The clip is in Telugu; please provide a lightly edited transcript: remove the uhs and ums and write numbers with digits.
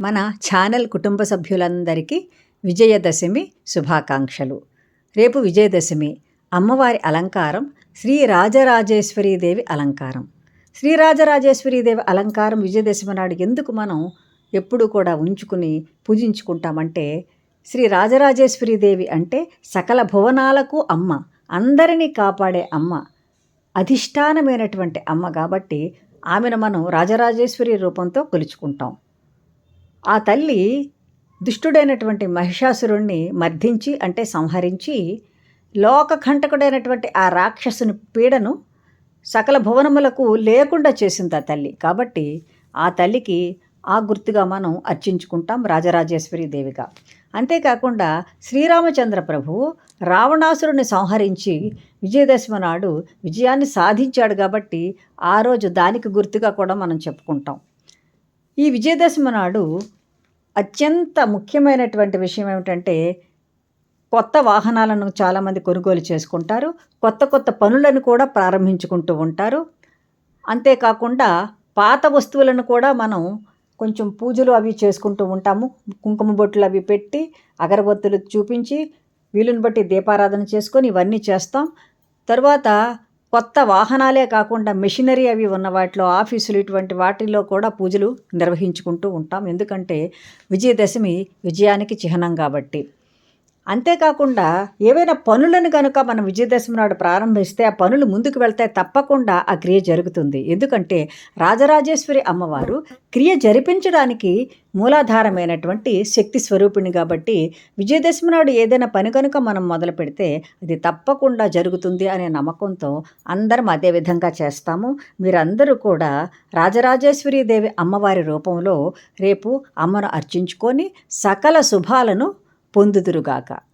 మన ఛానల్ కుటుంబ సభ్యులందరికీ విజయదశమి శుభాకాంక్షలు. రేపు విజయదశమి. అమ్మవారి అలంకారం శ్రీ రాజరాజేశ్వరీదేవి అలంకారం. శ్రీ రాజరాజేశ్వరీదేవి అలంకారం విజయదశమి నాడు ఎందుకు మనం ఎప్పుడు కూడా ఉంచుకుని పూజించుకుంటామంటే, శ్రీ రాజరాజేశ్వరీదేవి అంటే సకల భువనాలకు అమ్మ, అందరినీ కాపాడే అమ్మ, అధిష్టానమైనటువంటి అమ్మ కాబట్టి ఆమెను మనం రాజరాజేశ్వరి రూపంతో కొలుచుకుంటాం. ఆ తల్లి దుష్టుడైనటువంటి మహిషాసురుణ్ణి మర్దించి అంటే సంహరించి లోకకంటకుడైనటువంటి ఆ రాక్షసుని పీడను సకల భువనములకు లేకుండా చేసింది ఆ తల్లి. కాబట్టి ఆ తల్లికి ఆ గుర్తుగా మనం అర్చించుకుంటాం రాజరాజేశ్వరి దేవిగా. అంతేకాకుండా శ్రీరామచంద్ర ప్రభువు రావణాసురుని సంహరించి విజయదశమి నాడు విజయాన్ని సాధించాడు కాబట్టి ఆ రోజు దానికి గుర్తుగా కూడా మనం చెప్పుకుంటాం. ఈ విజయదశమి నాడు అత్యంత ముఖ్యమైనటువంటి విషయం ఏమిటంటే, కొత్త వాహనాలను చాలామంది కొనుగోలు చేసుకుంటారు, కొత్త కొత్త పనులను కూడా ప్రారంభించుకుంటూ ఉంటారు. అంతేకాకుండా పాత వస్తువులను కూడా మనం కొంచెం పూజలు అవి చేసుకుంటూ ఉంటాము. కుంకుమ బొట్లు అవి పెట్టి అగరబత్తులు చూపించి వీలుని బట్టి దీపారాధన చేసుకొని ఇవన్నీ చేస్తాం. తర్వాత కొత్త వాహనాలే కాకుండా మెషినరీ అవి ఉన్న వాటిలో ఆఫీసులు ఇటువంటి వాటిల్లో కూడా పూజలు నిర్వహించుకుంటూ ఉంటాం. ఎందుకంటే విజయదశమి విజయానికి చిహ్నం కాబట్టి. అంతేకాకుండా ఏవైనా పనులను కనుక మనం విజయదశమి నాడు ప్రారంభిస్తే ఆ పనులు ముందుకు వెళ్తే తప్పకుండా ఆ క్రియ జరుగుతుంది. ఎందుకంటే రాజరాజేశ్వరి అమ్మవారు క్రియ జరిపించడానికి మూలాధారమైనటువంటి శక్తి స్వరూపిణి కాబట్టి విజయదశమి నాడు ఏదైనా పని కనుక మనం మొదలు పెడితే అది తప్పకుండా జరుగుతుంది అనే నమ్మకంతో అందరం అదే విధంగా చేస్తాము. మీరందరూ కూడా రాజరాజేశ్వరి దేవి అమ్మవారి రూపంలో రేపు అమ్మను అర్చించుకొని సకల శుభాలను పొందుదురుగాక.